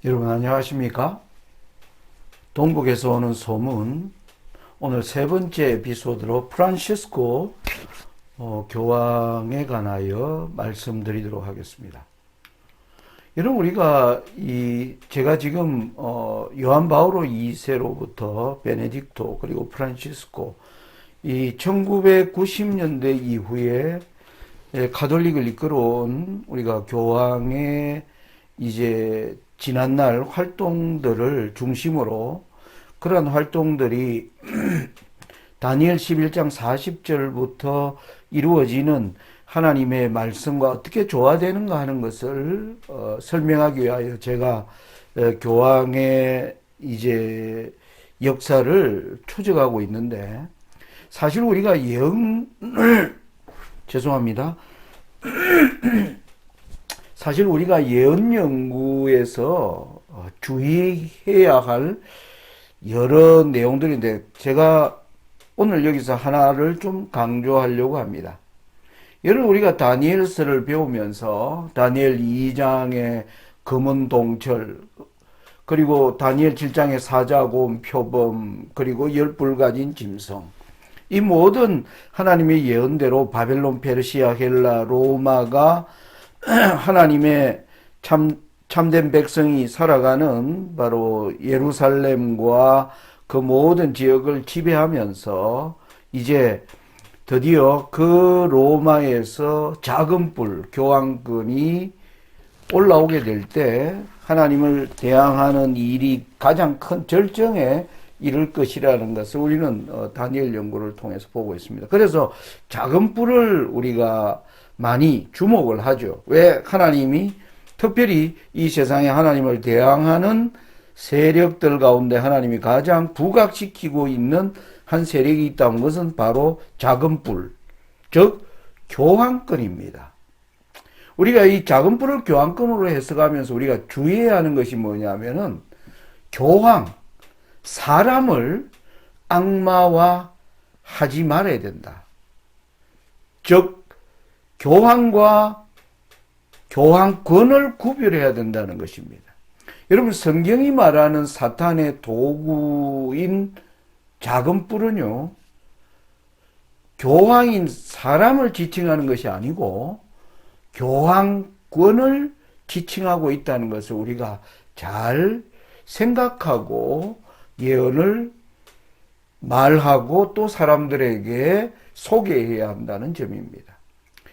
여러분 안녕하십니까? 동북에서 오는 소문, 오늘 세 번째 에피소드로 프란시스코 교황에 관하여 말씀드리도록 하겠습니다. 여러분 우리가 제가 지금 요한 바오로 2세로부터 베네딕토 그리고 프란시스코 이 1990년대 이후에 가톨릭을 이끌어온 우리가 교황의 이제 지난날 활동들을 중심으로 그런 활동들이 다니엘 11장 40절부터 이루어지는 하나님의 말씀과 어떻게 조화되는가 하는 것을 설명하기 위하여 제가 교황의 이제 역사를 추적하고 있는데, 사실 우리가 예언을 죄송합니다. 사실 우리가 예언 연구에서 주의해야 할 여러 내용들인데, 제가 오늘 여기서 하나를 좀 강조하려고 합니다. 여러분 우리가 다니엘서를 배우면서 다니엘 2장의 검은 동철, 그리고 다니엘 7장의 사자곰 표범, 그리고 열불 가진 짐승, 이 모든 하나님의 예언대로 바벨론, 페르시아, 헬라, 로마가 하나님의 참된 백성이 살아가는 바로 예루살렘과 그 모든 지역을 지배하면서 이제 드디어 그 로마에서 작은 뿔, 교황권이 올라오게 될 때 하나님을 대항하는 일이 가장 큰 절정에 이를 것이라는 것을 우리는 다니엘 연구를 통해서 보고 있습니다. 그래서 작은 뿔을 우리가 많이 주목을 하죠. 왜? 하나님이 특별히 이 세상에 하나님을 대항하는 세력들 가운데 하나님이 가장 부각시키고 있는 한 세력이 있다는 것은 바로 작은 뿔, 즉 교황권입니다. 우리가 이 작은 뿔을 교황권으로 해석하면서 우리가 주의해야 하는 것이 뭐냐면은 교황, 사람을 악마화 하지 말아야 된다. 즉 교황과 교황권을 구별해야 된다는 것입니다. 여러분 성경이 말하는 사탄의 도구인 작은 뿔은요, 교황인 사람을 지칭하는 것이 아니고 교황권을 지칭하고 있다는 것을 우리가 잘 생각하고 예언을 말하고 또 사람들에게 소개해야 한다는 점입니다.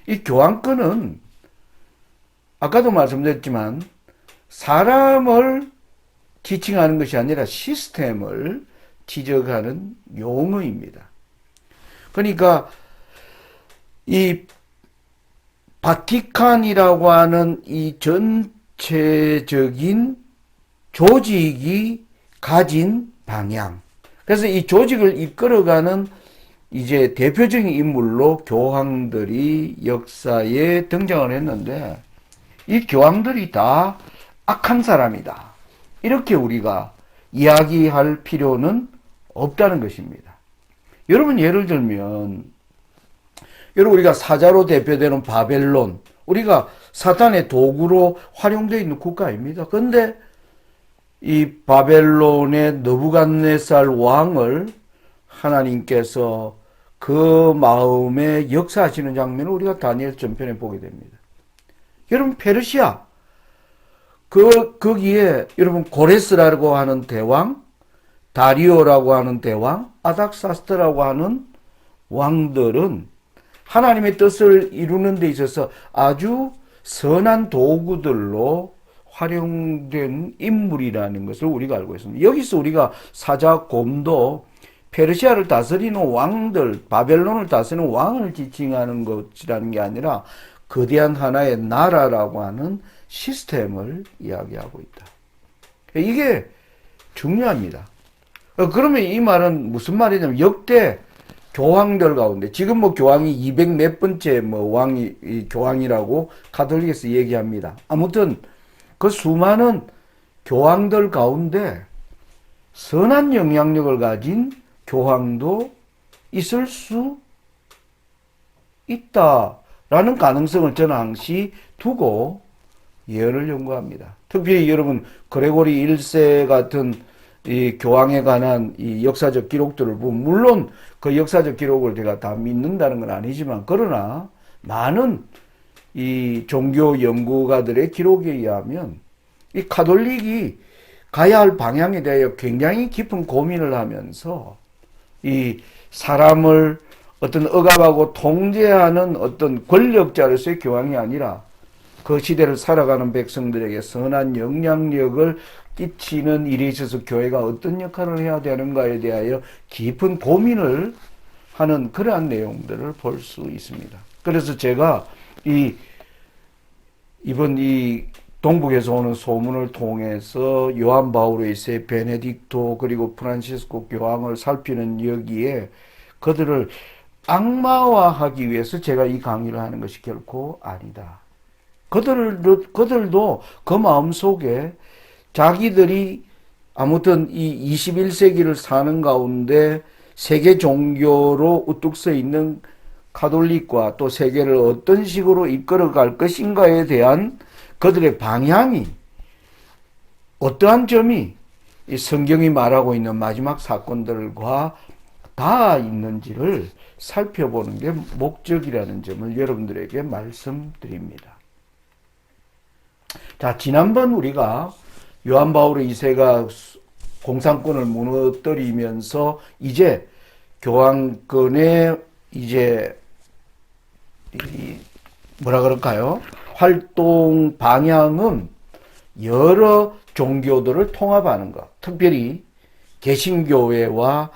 이 교황권은 아까도 말씀드렸지만 사람을 지칭하는 것이 아니라 시스템을 지적하는 용어입니다. 그러니까 이 바티칸이라고 하는 이 전체적인 조직이 가진 방향, 그래서 이 조직을 이끌어가는 이제 대표적인 인물로 교황들이 역사에 등장을 했는데, 이 교황들이 다 악한 사람이다, 이렇게 우리가 이야기할 필요는 없다는 것입니다. 여러분 예를 들면 여러분 우리가 사자로 대표되는 바벨론, 우리가 사탄의 도구로 활용되어 있는 국가입니다. 그런데 이 바벨론의 느부갓네살 왕을 하나님께서 그 마음에 역사하시는 장면을 우리가 다니엘 전편에 보게 됩니다. 여러분 페르시아, 거기에 여러분 고레스라고 하는 대왕, 다리오라고 하는 대왕, 아닥사스트라고 하는 왕들은 하나님의 뜻을 이루는 데 있어서 아주 선한 도구들로 활용된 인물이라는 것을 우리가 알고 있습니다. 여기서 우리가 사자곰도 페르시아를 다스리는 왕들, 바벨론을 다스리는 왕을 지칭하는 것이라는 게 아니라 거대한 하나의 나라라고 하는 시스템을 이야기하고 있다. 이게 중요합니다. 그러면 이 말은 무슨 말이냐면 역대 교황들 가운데 지금 뭐 교황이 200 몇 번째 뭐 왕이 교황이라고 가톨릭에서 얘기합니다. 아무튼 그 수많은 교황들 가운데 선한 영향력을 가진 교황도 있을 수 있다라는 가능성을 저는 항시 두고 예언을 연구합니다. 특별히 여러분 그레고리 1세 같은 이 교황에 관한 이 역사적 기록들을 보면 물론 그 역사적 기록을 제가 다 믿는다는 건 아니지만 그러나 많은 이 종교 연구가들의 기록에 의하면 이 가톨릭이 가야 할 방향에 대하여 굉장히 깊은 고민을 하면서 이 사람을 어떤 억압하고 통제하는 어떤 권력자로서의 교황이 아니라 그 시대를 살아가는 백성들에게 선한 영향력을 끼치는 일에 있어서 교회가 어떤 역할을 해야 되는가에 대하여 깊은 고민을 하는 그러한 내용들을 볼 수 있습니다. 그래서 제가 이번 이 동북에서 오는 소문을 통해서 요한 바오로 2세, 베네딕토 그리고 프란시스코 교황을 살피는 여기에 그들을 악마화하기 위해서 제가 이 강의를 하는 것이 결코 아니다. 그들도 그 마음속에 자기들이 아무튼 이 21세기를 사는 가운데 세계 종교로 우뚝 서 있는 가톨릭과 또 세계를 어떤 식으로 이끌어갈 것인가에 대한 그들의 방향이 어떠한 점이 이 성경이 말하고 있는 마지막 사건들과 닿아 있는지를 살펴보는 게 목적이라는 점을 여러분들에게 말씀드립니다. 자, 지난번 우리가 요한 바오로 2세가 공산권을 무너뜨리면서 이제 교황권의 이제 뭐라 그럴까요? 활동 방향은 여러 종교들을 통합하는 것, 특별히 개신교회와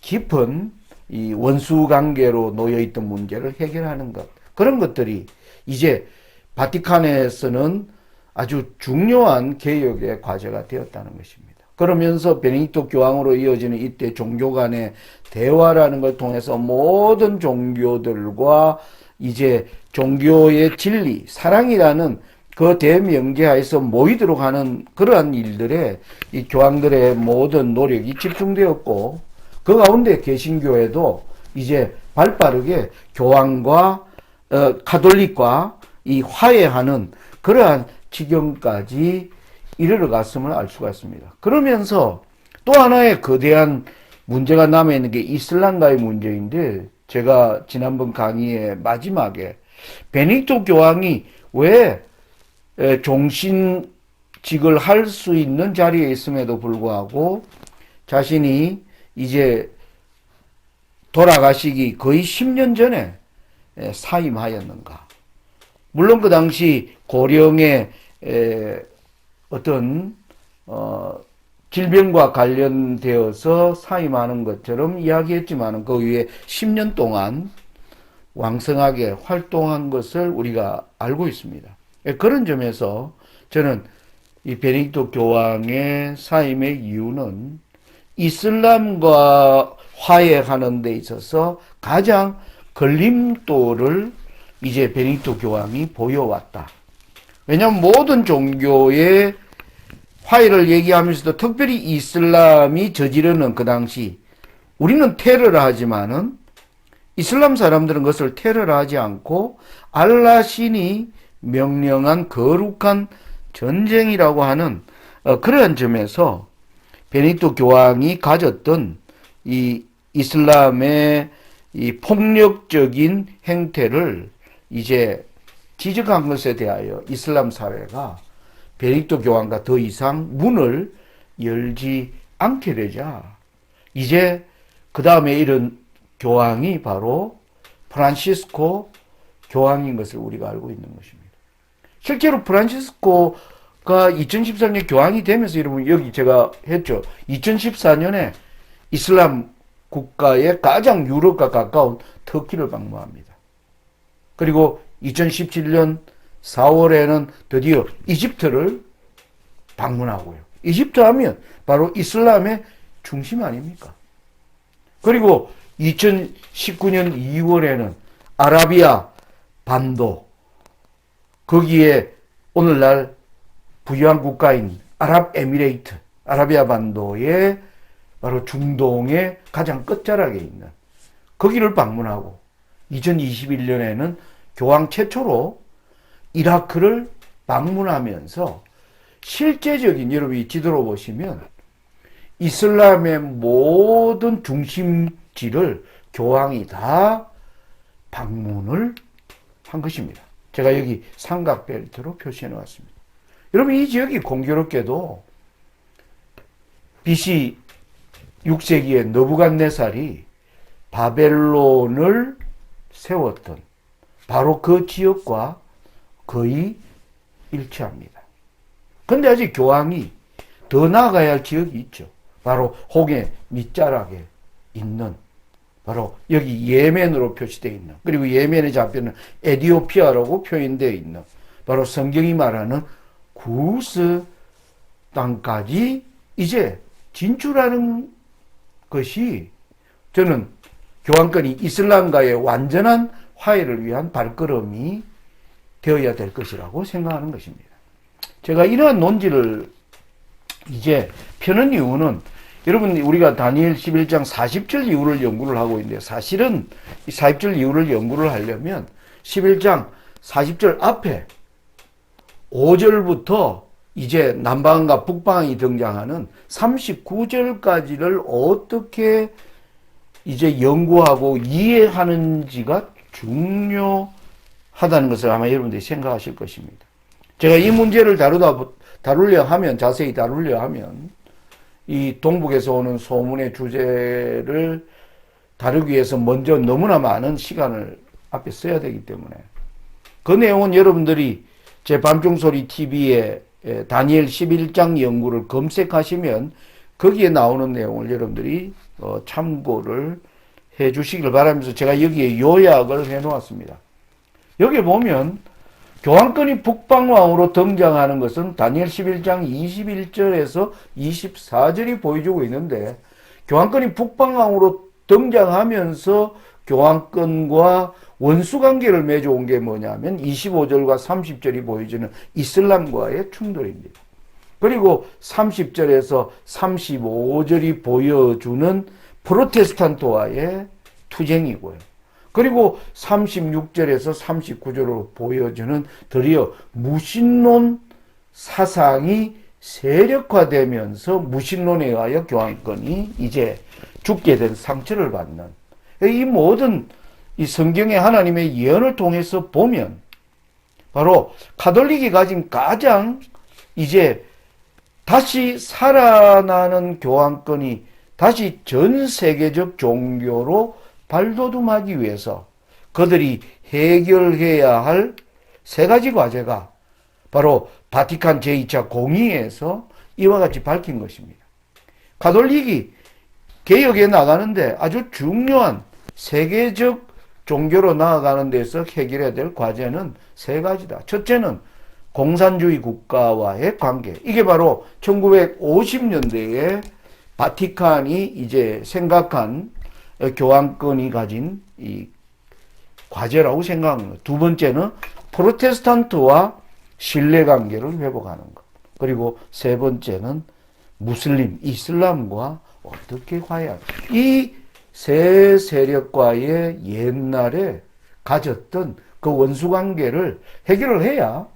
깊은 이 원수 관계로 놓여 있던 문제를 해결하는 것, 그런 것들이 이제 바티칸에서는 아주 중요한 개혁의 과제가 되었다는 것입니다. 그러면서 베네딕토 교황으로 이어지는 이때 종교 간의 대화라는 걸 통해서 모든 종교들과 이제 종교의 진리, 사랑이라는 그 대명제하에서 모이도록 하는 그러한 일들에 이 교황들의 모든 노력이 집중되었고, 그 가운데 개신교회도 이제 발빠르게 교황과 가톨릭과 이 화해하는 그러한 지경까지 이르러 갔음을 알 수가 있습니다. 그러면서 또 하나의 거대한 문제가 남아있는 게 이슬람과의 문제인데, 제가 지난번 강의의 마지막에 베네딕토 교황이 왜 종신직을 할 수 있는 자리에 있음에도 불구하고 자신이 이제 돌아가시기 거의 10년 전에 사임하였는가. 물론 그 당시 고령의 어떤 질병과 관련되어서 사임하는 것처럼 이야기했지만 그 위에 10년 동안 왕성하게 활동한 것을 우리가 알고 있습니다. 그런 점에서 저는 이 베네딕토 교황의 사임의 이유는 이슬람과 화해하는 데 있어서 가장 걸림돌을 이제 베네딕토 교황이 보여왔다. 왜냐하면 모든 종교의 화해를 얘기하면서도 특별히 이슬람이 저지르는 그 당시, 우리는 테러를 하지만은 이슬람 사람들은 그것을 테러를 하지 않고 알라 신이 명령한 거룩한 전쟁이라고 하는 그러한 점에서 베네딕토 교황이 가졌던 이 이슬람의 이 폭력적인 행태를 이제 지적한 것에 대하여 이슬람 사회가 베네딕토 교황과 더 이상 문을 열지 않게 되자 이제 그 다음에 이른 교황이 바로 프란시스코 교황인 것을 우리가 알고 있는 것입니다. 실제로 프란시스코가 2013년 교황이 되면서 여러분 여기 제가 했죠. 2014년에 이슬람 국가의 가장 유럽과 가까운 터키를 방문합니다. 그리고 2017년 4월에는 드디어 이집트를 방문하고요. 이집트 하면 바로 이슬람의 중심 아닙니까? 그리고 2019년 2월에는 아라비아 반도, 거기에 오늘날 부유한 국가인 아랍에미레이트, 아라비아 반도의 바로 중동의 가장 끝자락에 있는 거기를 방문하고 2021년에는 교황 최초로 이라크를 방문하면서 실제적인, 여러분이 지도로 보시면 이슬람의 모든 중심지를 교황이 다 방문을 한 것입니다. 제가 여기 삼각벨트로 표시해 놓았습니다. 여러분, 이 지역이 공교롭게도 BC 6세기에 느부갓네살이 바벨론을 세웠던 바로 그 지역과 거의 일치합니다. 근데 아직 교황이 더 나아가야 할 지역이 있죠. 바로 홍해 밑자락에 있는, 바로 여기 예멘으로 표시되어 있는, 그리고 예멘의 좌표는 에디오피아라고 표현되어 있는, 바로 성경이 말하는 구스 땅까지 이제 진출하는 것이, 저는 교황권이 이슬람과의 완전한 화해를 위한 발걸음이 되어야 될 것이라고 생각하는 것입니다. 제가 이러한 논지를 이제 펴는 이유는, 여러분, 우리가 다니엘 11장 40절 이후를 연구를 하고 있는데, 사실은 이 40절 이후를 연구를 하려면 11장 40절 앞에 5절부터 이제 남방과 북방이 등장하는 39절까지를 어떻게 이제 연구하고 이해하는지가 중요하다는 것을 아마 여러분들이 생각하실 것입니다. 제가 이 문제를 다루려 하면, 자세히 다루려 하면, 이 동북에서 오는 소문의 주제를 다루기 위해서 먼저 너무나 많은 시간을 앞에 써야 되기 때문에, 그 내용은 여러분들이 제 밤중소리 TV에 다니엘 11장 연구를 검색하시면 거기에 나오는 내용을 여러분들이 참고를 해 주시길 바라면서 제가 여기에 요약을 해 놓았습니다. 여기 보면 교황권이 북방왕으로 등장하는 것은 다니엘 11장 21절에서 24절이 보여주고 있는데, 교황권이 북방왕으로 등장하면서 교황권과 원수관계를 맺어온 게 뭐냐면 25절과 30절이 보여주는 이슬람과의 충돌입니다. 그리고 30절에서 35절이 보여주는 프로테스탄트와의 투쟁이고요. 그리고 36절에서 39절로 보여주는 드디어 무신론 사상이 세력화되면서 무신론에 의하여 교황권이 이제 죽게 된 상처를 받는, 이 모든 이 성경의 하나님의 예언을 통해서 보면 바로 가톨릭이 가진 가장 이제 다시 살아나는 교황권이 다시 전 세계적 종교로 발돋움하기 위해서 그들이 해결해야 할 세 가지 과제가 바로 바티칸 제2차 공의에서 이와 같이 밝힌 것입니다. 가톨릭이 개혁에 나가는데 아주 중요한 세계적 종교로 나아가는 데서 해결해야 될 과제는 세 가지다. 첫째는 공산주의 국가와의 관계. 이게 바로 1950년대에 바티칸이 이제 생각한 교황권이 가진 이 과제라고 생각합니다. 두 번째는 프로테스탄트와 신뢰관계를 회복하는 것. 그리고 세 번째는 무슬림, 이슬람과 어떻게 화해할, 이 세 세력과의 옛날에 가졌던 그 원수관계를 해결을 해야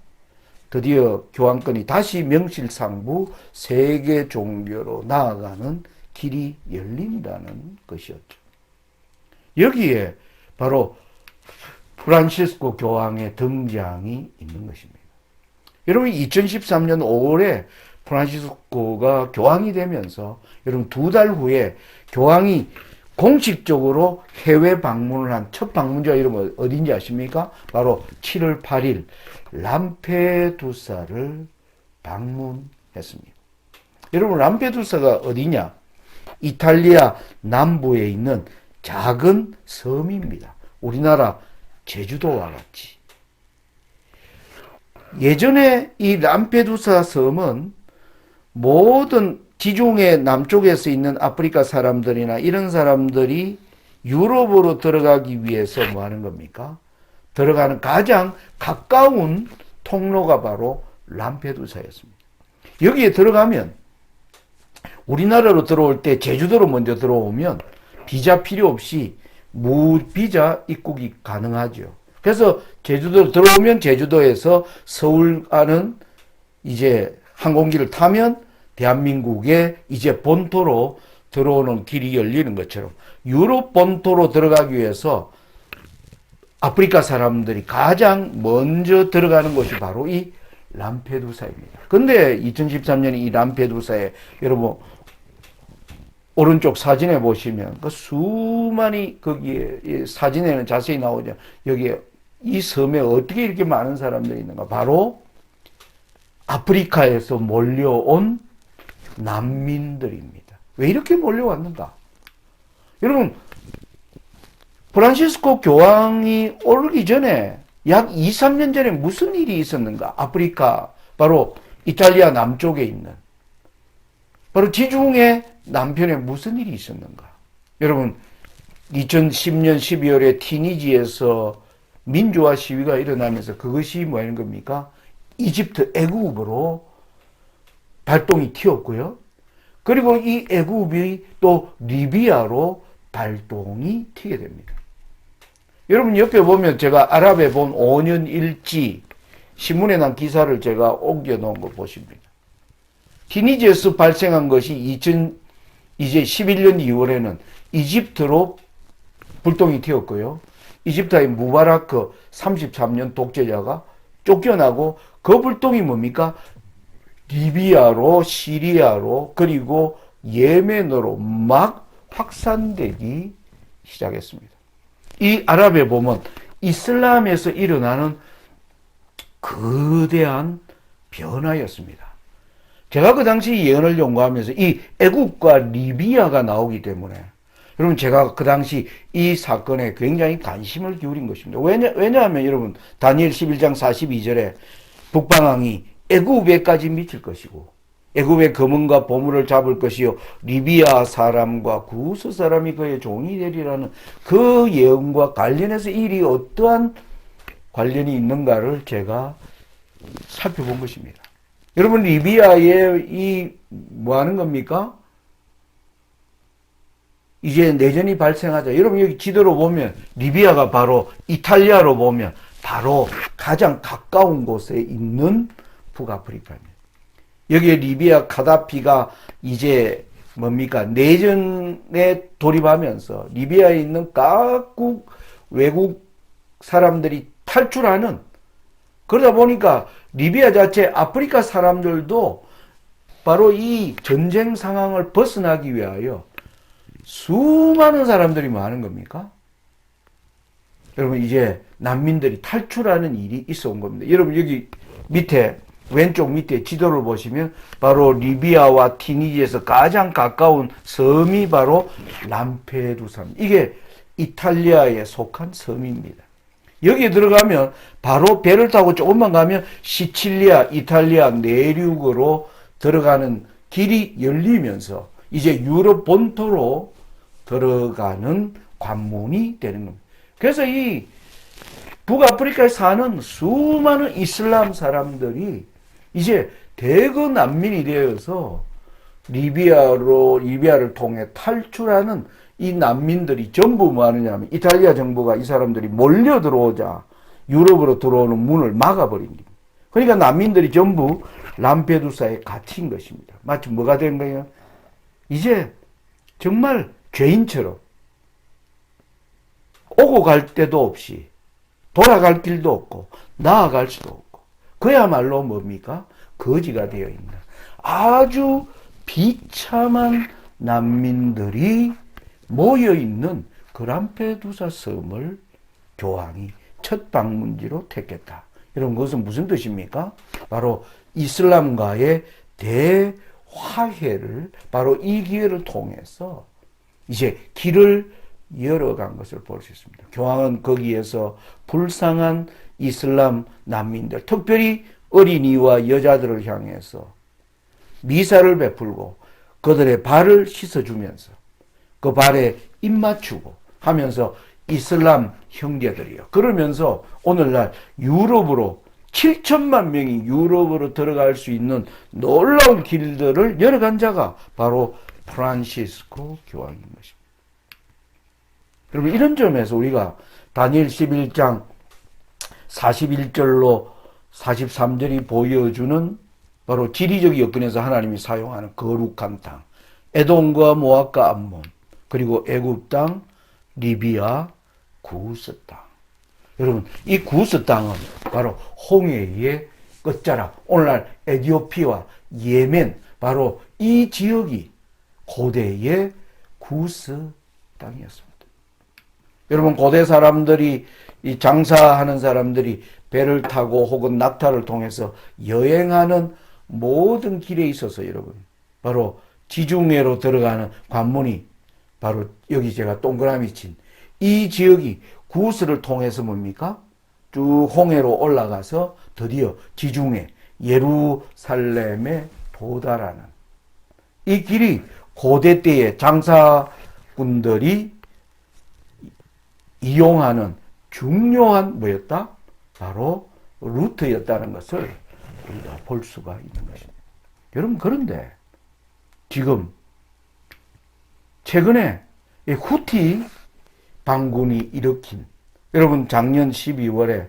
드디어 교황권이 다시 명실상부 세계 종교로 나아가는 길이 열린다는 것이었죠. 여기에 바로 프란시스코 교황의 등장이 있는 것입니다. 여러분, 2013년 5월에 프란시스코가 교황이 되면서 여러분 2달 후에 교황이 공식적으로 해외 방문을 한 첫 방문지가 이름은 어딘지 아십니까? 바로 7월 8일 람페두사를 방문했습니다. 여러분, 람페두사가 어디냐? 이탈리아 남부에 있는 작은 섬입니다. 우리나라 제주도와 같이. 예전에 이 람페두사 섬은 모든 지중해 남쪽에서 있는 아프리카 사람들이나 이런 사람들이 유럽으로 들어가기 위해서 뭐 하는 겁니까? 들어가는 가장 가까운 통로가 바로 람페두사였습니다. 여기에 들어가면 우리나라로 들어올 때 제주도로 먼저 들어오면 비자 필요 없이 무비자 입국이 가능하죠. 그래서 제주도 들어오면 제주도에서 서울 가는 이제 항공기를 타면 대한민국의 이제 본토로 들어오는 길이 열리는 것처럼 유럽 본토로 들어가기 위해서 아프리카 사람들이 가장 먼저 들어가는 곳이 바로 이 람페두사입니다. 근데 2013년에 이 람페두사에 여러분 오른쪽 사진에 보시면 그 수많이 거기에 사진에는 자세히 나오죠. 여기에 이 섬에 어떻게 이렇게 많은 사람들이 있는가? 바로 아프리카에서 몰려온 난민들입니다. 왜 이렇게 몰려왔는가? 여러분 프란시스코 교황이 오기 전에 약 2, 3년 전에 무슨 일이 있었는가? 아프리카 바로 이탈리아 남쪽에 있는 바로 지중해 남편에 무슨 일이 있었는가? 여러분 2010년 12월에 티니지에서 민주화 시위가 일어나면서 그것이 뭐하는 겁니까? 이집트 애굽으로 발동이 튀었고요. 그리고 이 애굽이 또 리비아로 발동이 튀게 됩니다. 여러분 옆에 보면 제가 아랍에 본 5년 일지 신문에 난 기사를 제가 옮겨 놓은 거 보십니다. 티니지에서 발생한 것이 이제 11년 2월에는 이집트로 불똥이 튀었고요. 이집트의 무바라크 33년 독재자가 쫓겨나고 그 불똥이 뭡니까? 리비아로 시리아로 그리고 예멘으로 막 확산되기 시작했습니다. 이 아랍에 보면 이슬람에서 일어나는 거대한 변화였습니다. 제가 그 당시 예언을 연구하면서 이 애국과 리비아가 나오기 때문에 여러분 제가 그 당시 이 사건에 굉장히 관심을 기울인 것입니다. 왜냐하면 여러분 다니엘 11장 42절에 북방왕이 애굽에까지 미칠 것이고 애굽의 금은과 보물을 잡을 것이요 리비아 사람과 구스 사람이 그의 종이 되리라는 그 예언과 관련해서 일이 어떠한 관련이 있는가를 제가 살펴본 것입니다. 여러분 리비아에 이 뭐 하는 겁니까? 이제 내전이 발생하자. 여러분 여기 지도로 보면 리비아가 바로 이탈리아로 보면 바로 가장 가까운 곳에 있는 북아프리카입니다. 여기에 리비아 카다피가 이제 뭡니까? 내전에 돌입하면서 리비아에 있는 각국 외국 사람들이 탈출하는 그러다 보니까 리비아 자체 아프리카 사람들도 바로 이 전쟁 상황을 벗어나기 위하여 수많은 사람들이 많은 겁니까? 여러분 이제 난민들이 탈출하는 일이 있어 온 겁니다. 여러분 여기 밑에 왼쪽 밑에 지도를 보시면 바로 리비아와 티니지에서 가장 가까운 섬이 바로 람페두사입니다. 이게 이탈리아에 속한 섬입니다. 여기에 들어가면 바로 배를 타고 조금만 가면 시칠리아, 이탈리아 내륙으로 들어가는 길이 열리면서 이제 유럽 본토로 들어가는 관문이 되는 겁니다. 그래서 이 북아프리카에 사는 수많은 이슬람 사람들이 이제 대거 난민이 되어서 리비아를 통해 탈출하는 이 난민들이 전부 뭐 하느냐면 이탈리아 정부가 이 사람들이 몰려 들어오자 유럽으로 들어오는 문을 막아버린 겁니다. 그러니까 난민들이 전부 람페두사에 갇힌 것입니다. 마치 뭐가 된 거예요? 이제 정말 죄인처럼 오고 갈 데도 없이 돌아갈 길도 없고 나아갈 수도 없고 그야말로 뭡니까? 거지가 되어 있는 아주 비참한 난민들이 모여있는 그 람페두사 섬을 교황이 첫 방문지로 택했다. 이런 것은 무슨 뜻입니까? 바로 이슬람과의 대화해를 바로 이 기회를 통해서 이제 길을 열어간 것을 볼 수 있습니다. 교황은 거기에서 불쌍한 이슬람 난민들, 특별히 어린이와 여자들을 향해서 미사를 베풀고 그들의 발을 씻어주면서 그 발에 입 맞추고 하면서 이슬람 형제들이요. 그러면서 오늘날 유럽으로 7천만 명이 유럽으로 들어갈 수 있는 놀라운 길들을 열어간 자가 바로 프란시스코 교황인 것입니다. 여러분 이런 점에서 우리가 다니엘 11장 41절로 43절이 보여주는 바로 지리적 여건에서 하나님이 사용하는 거룩한 땅, 에돔과 모압과 암몬, 그리고 애굽 땅, 리비아, 구스 땅. 여러분, 이 구스 땅은 바로 홍해의 끝자락, 오늘날 에티오피아와 예멘, 바로 이 지역이 고대의 구스 땅이었습니다. 여러분, 고대 사람들이, 이 장사하는 사람들이 배를 타고 혹은 낙타를 통해서 여행하는 모든 길에 있어서 여러분, 바로 지중해로 들어가는 관문이 바로 여기 제가 동그라미 친 이 지역이 구스를 통해서 뭡니까? 쭉 홍해로 올라가서 드디어 지중해 예루살렘에 도달하는 이 길이 고대 때의 장사꾼들이 이용하는 중요한 뭐였다? 바로 루트였다는 것을 우리가 볼 수가 있는 것입니다. 여러분, 그런데 지금 최근에 후티 반군이 일으킨, 여러분 작년 12월에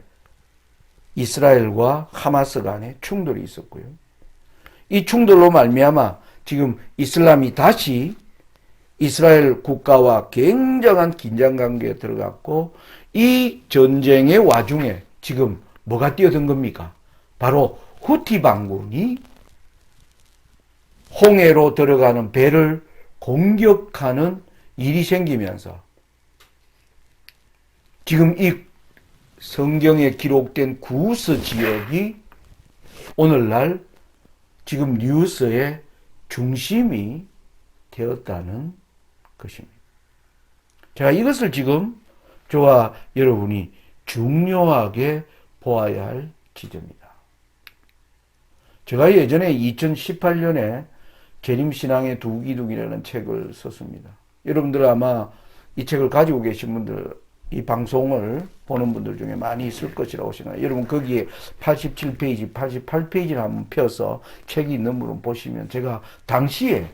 이스라엘과 하마스 간에 충돌이 있었고요. 이 충돌로 말미암아 지금 이슬람이 다시 이스라엘 국가와 굉장한 긴장 관계에 들어갔고, 이 전쟁의 와중에 지금 뭐가 뛰어든 겁니까? 바로 후티 반군이 홍해로 들어가는 배를 공격하는 일이 생기면서 지금 이 성경에 기록된 구스 지역이 오늘날 지금 뉴스의 중심이 되었다는 것입니다. 제가 이것을 지금 저와 여러분이 중요하게 보아야 할 지점이다. 제가 예전에 2018년에 재림신앙의 두기둥이라는 책을 썼습니다. 여러분들 아마 이 책을 가지고 계신 분들, 이 방송을 보는 분들 중에 많이 있을 것이라고 생각해요. 여러분 거기에 87페이지, 88페이지를 한번 펴서 책이 있는 분을 보시면 제가 당시에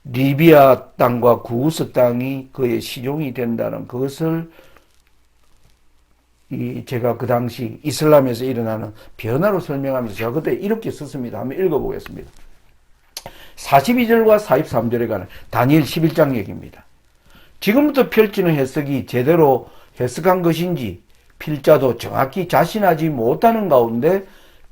리비아 땅과 구스 땅이 그의 시종이 된다는 그것을 제가 그 당시 이슬람에서 일어나는 변화로 설명하면서 제가 그때 이렇게 썼습니다. 한번 읽어보겠습니다. 42절과 43절에 관한 다니엘 11장 얘기입니다. 지금부터 펼치는 해석이 제대로 해석한 것인지 필자도 정확히 자신하지 못하는 가운데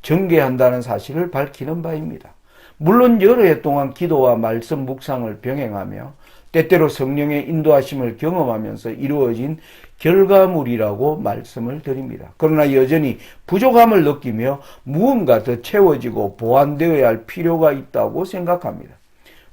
전개한다는 사실을 밝히는 바입니다. 물론 여러 해 동안 기도와 말씀 묵상을 병행하며 때때로 성령의 인도하심을 경험하면서 이루어진 결과물이라고 말씀을 드립니다. 그러나 여전히 부족함을 느끼며 무언가 더 채워지고 보완되어야 할 필요가 있다고 생각합니다.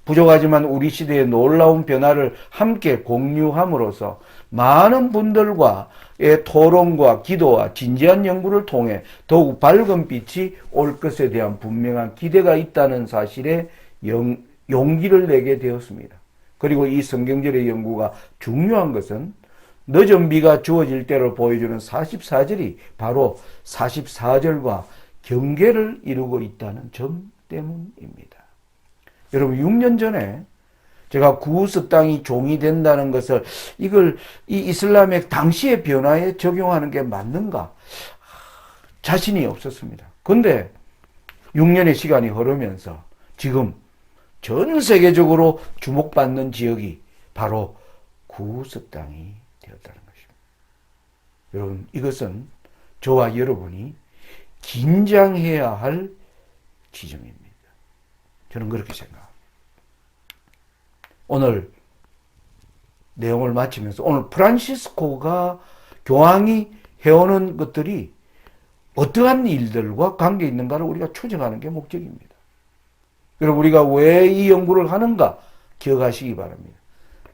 부족하지만 우리 시대의 놀라운 변화를 함께 공유함으로써 많은 분들과의 토론과 기도와 진지한 연구를 통해 더욱 밝은 빛이 올 것에 대한 분명한 기대가 있다는 사실에 용기를 내게 되었습니다. 그리고 이 성경절의 연구가 중요한 것은 늦은 비가 주어질 때를 보여주는 44절이 바로 44절과 경계를 이루고 있다는 점 때문입니다. 여러분, 6년 전에 제가 구스 땅이 종이 된다는 것을 이걸 이 이슬람의 당시의 변화에 적용하는 게 맞는가? 자신이 없었습니다. 그런데 6년의 시간이 흐르면서 지금 전 세계적으로 주목받는 지역이 바로 구스 땅이 되었다는 것입니다. 여러분, 이것은 저와 여러분이 긴장해야 할 지점입니다. 저는 그렇게 생각합니다. 오늘 내용을 마치면서 오늘 프란시스코가 교황이 해오는 것들이 어떠한 일들과 관계 있는가를 우리가 추정하는 게 목적입니다. 여러분, 우리가 왜 이 연구를 하는가 기억하시기 바랍니다.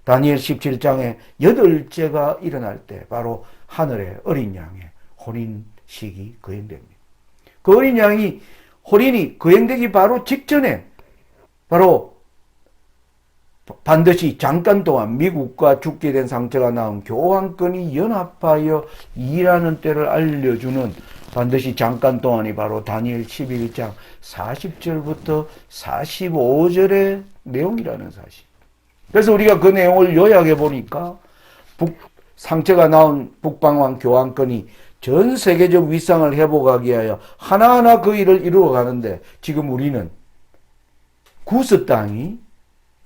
다니엘 17장에 8째가 일어날 때 바로 하늘의 어린 양의 혼인식이 거행됩니다. 그 어린 양이 혼인이 거행되기 바로 직전에 바로 반드시 잠깐 동안 미국과 죽게 된 상처가 나온 교황권이 연합하여 일하는 때를 알려주는 반드시 잠깐 동안이 바로 다니엘 11장 40절부터 45절의 내용이라는 사실. 그래서 우리가 그 내용을 요약해 보니까 상처가 나온 북방왕 교황권이 전 세계적 위상을 회복하기 위하여 하나하나 그 일을 이루어 가는데 지금 우리는 구스 땅이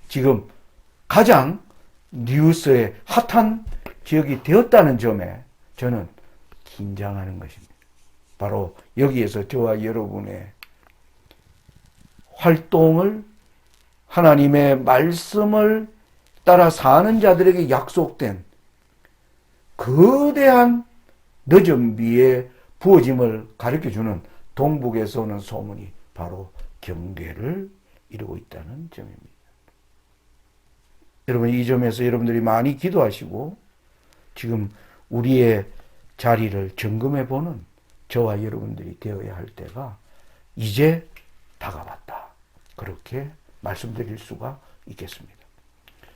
지금 가장 뉴스의 핫한 지역이 되었다는 점에 저는 긴장하는 것입니다. 바로 여기에서 저와 여러분의 활동을 하나님의 말씀을 따라 사는 자들에게 약속된 거대한 늦은 비에 부어짐을 가르쳐주는 동북에서 오는 소문이 바로 경계를 이루고 있다는 점입니다. 여러분, 이 점에서 여러분들이 많이 기도하시고 지금 우리의 자리를 점검해 보는 저와 여러분들이 되어야 할 때가 이제 다가왔다. 그렇게 말씀드릴 수가 있겠습니다.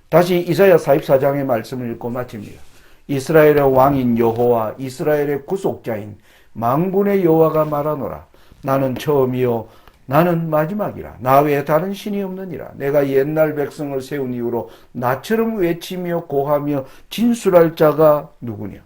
다시 이사야 44장의 말씀을 읽고 마칩니다. 이스라엘의 왕인 여호와 이스라엘의 구속자인 만군의 여호와가 말하노라. 나는 처음이요 나는 마지막이라. 나 외에 다른 신이 없느니라. 내가 옛날 백성을 세운 이후로 나처럼 외치며 고하며 진술할 자가 누구냐.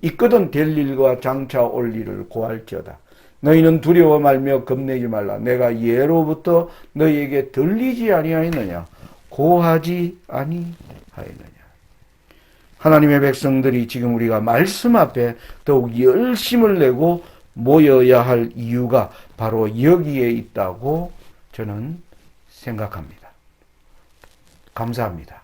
있거든 될 일과 장차 올 일을 고할지어다. 너희는 두려워 말며 겁내지 말라. 내가 예로부터 너희에게 들리지 아니하였느냐. 고하지 아니하였느냐. 하나님의 백성들이 지금 우리가 말씀 앞에 더욱 열심을 내고 모여야 할 이유가 바로 여기에 있다고 저는 생각합니다. 감사합니다.